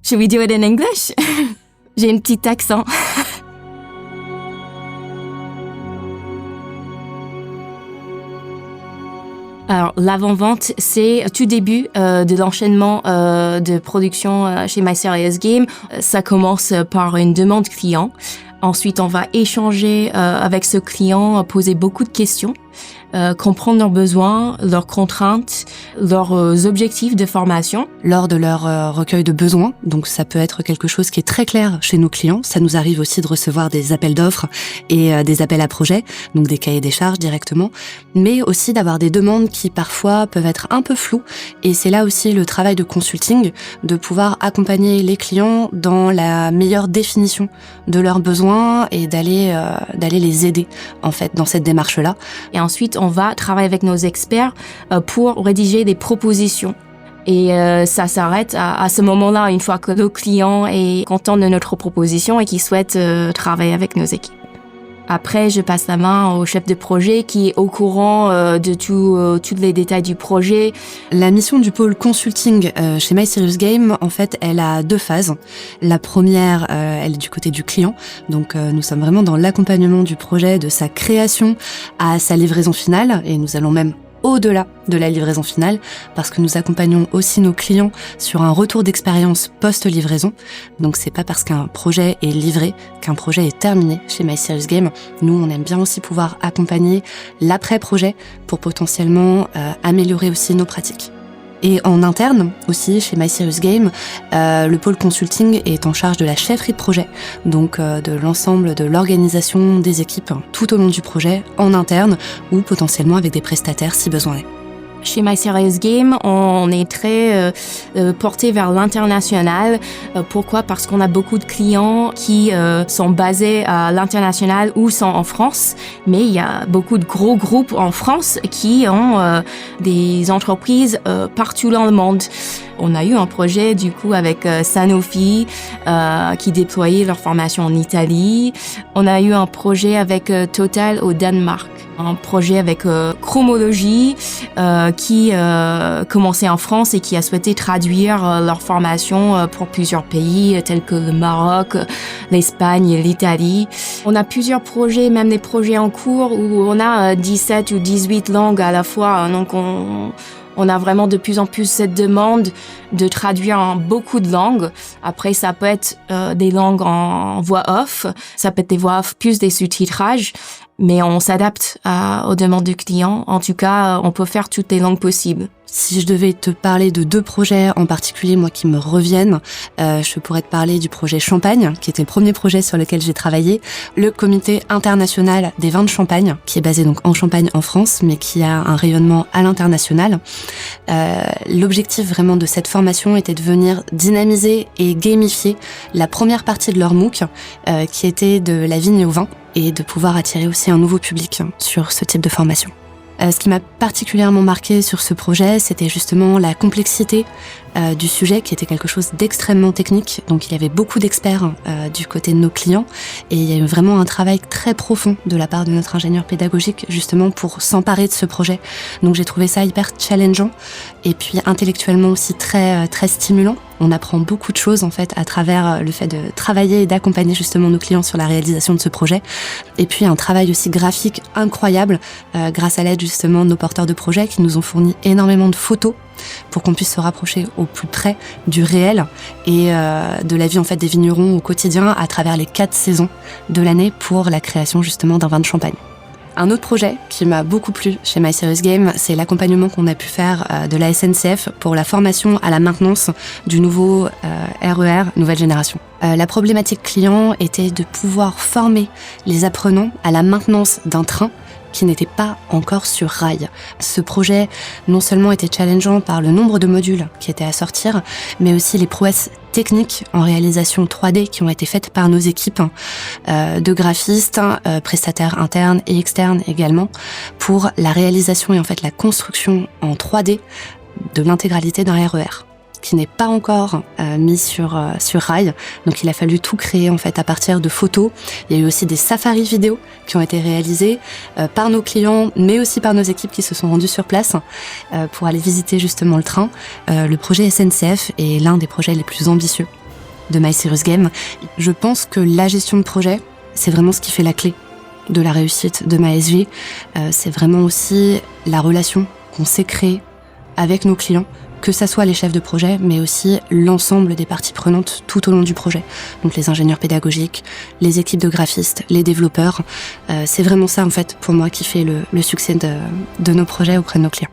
Should we do it in English? J'ai une petite accent. Alors, l'avant-vente, c'est tout début de l'enchaînement de production chez My Serious Game. Ça commence par une demande client. Ensuite, on va échanger avec ce client, poser beaucoup de questions, comprendre leurs besoins, leurs contraintes, leurs objectifs de formation. Lors de leur recueil de besoins, donc ça peut être quelque chose qui est très clair chez nos clients. Ça nous arrive aussi de recevoir des appels d'offres et des appels à projets, donc des cahiers des charges directement, mais aussi d'avoir des demandes qui parfois peuvent être un peu floues. Et c'est là aussi le travail de consulting, de pouvoir accompagner les clients dans la meilleure définition de leurs besoins et d'aller les aider en fait dans cette démarche-là. Et ensuite, on va travailler avec nos experts pour rédiger des propositions. Et ça s'arrête à ce moment-là, une fois que le client est content de notre proposition et qu'il souhaite travailler avec nos équipes. Après, je passe la main au chef de projet qui est au courant de tous les détails du projet. La mission du pôle consulting chez My Serious Game, en fait, elle a 2 phases. La première, elle est du côté du client. Donc, nous sommes vraiment dans l'accompagnement du projet, de sa création à sa livraison finale. Et nous allons même au-delà de la livraison finale, parce que nous accompagnons aussi nos clients sur un retour d'expérience post-livraison. Donc c'est pas parce qu'un projet est livré qu'un projet est terminé chez My Serious Game. Nous, on aime bien aussi pouvoir accompagner l'après-projet pour potentiellement améliorer aussi nos pratiques. Et en interne aussi, chez My Serious Game, le pôle consulting est en charge de la chefferie de projet, donc de l'ensemble de l'organisation des équipes tout au long du projet, en interne ou potentiellement avec des prestataires si besoin est. Chez My Serious Game, on est très porté vers l'international. Pourquoi? Parce qu'on a beaucoup de clients qui sont basés à l'international ou sont en France. Mais il y a beaucoup de gros groupes en France qui ont des entreprises partout dans le monde. On a eu un projet du coup avec Sanofi qui déployait leur formation en Italie. On a eu un projet avec Total au Danemark. Un projet avec Chromologie qui commençait en France et qui a souhaité traduire leur formation pour plusieurs pays tels que le Maroc, l'Espagne et l'Italie. On a plusieurs projets, même des projets en cours où on a 17 ou 18 langues à la fois. Donc on a vraiment de plus en plus cette demande de traduire en beaucoup de langues. Après, ça peut être des langues en voix off, ça peut être des voix off plus des sous-titrages, mais on s'adapte aux demandes du client. En tout cas, on peut faire toutes les langues possibles. Si je devais te parler de 2 projets en particulier, moi, qui me reviennent, je pourrais te parler du projet Champagne, qui était le premier projet sur lequel j'ai travaillé, le comité international des vins de Champagne, qui est basé donc en Champagne en France, mais qui a un rayonnement à l'international. L'objectif vraiment de cette formation était de venir dynamiser et gamifier la première partie de leur MOOC, qui était de la vigne au vin, et de pouvoir attirer aussi un nouveau public sur ce type de formation. Ce qui m'a particulièrement marqué sur ce projet, c'était justement la complexité du sujet, qui était quelque chose d'extrêmement technique. Donc il y avait beaucoup d'experts du côté de nos clients, et il y a eu vraiment un travail très profond de la part de notre ingénieur pédagogique justement pour s'emparer de ce projet. Donc j'ai trouvé ça hyper challengeant et puis intellectuellement aussi très très stimulant. On apprend beaucoup de choses en fait à travers le fait de travailler et d'accompagner justement nos clients sur la réalisation de ce projet. Et puis un travail aussi graphique incroyable grâce à l'aide justement de nos porteurs de projets qui nous ont fourni énormément de photos pour qu'on puisse se rapprocher au plus près du réel et de la vie en fait des vignerons au quotidien à travers les 4 saisons de l'année pour la création justement d'un vin de champagne. Un autre projet qui m'a beaucoup plu chez My Serious Game, c'est l'accompagnement qu'on a pu faire de la SNCF pour la formation à la maintenance du nouveau RER nouvelle génération. La problématique client était de pouvoir former les apprenants à la maintenance d'un train qui n'était pas encore sur rail. Ce projet non seulement était challengeant par le nombre de modules qui étaient à sortir, mais aussi les prouesses techniques en réalisation 3D qui ont été faites par nos équipes de graphistes, prestataires internes et externes également, pour la réalisation et en fait la construction en 3D de l'intégralité d'un RER. Qui n'est pas encore mis sur rail. Donc il a fallu tout créer en fait à partir de photos. Il y a eu aussi des safaris vidéo qui ont été réalisés par nos clients, mais aussi par nos équipes qui se sont rendues sur place pour aller visiter justement le train. Le projet SNCF est l'un des projets les plus ambitieux de My Serious Game. Je pense que la gestion de projet, c'est vraiment ce qui fait la clé de la réussite de MySG. C'est vraiment aussi la relation qu'on sait créer avec nos clients, que ça soit les chefs de projet, mais aussi l'ensemble des parties prenantes tout au long du projet. Donc les ingénieurs pédagogiques, les équipes de graphistes, les développeurs. C'est vraiment ça, en fait, pour moi, qui fait le succès de nos projets auprès de nos clients.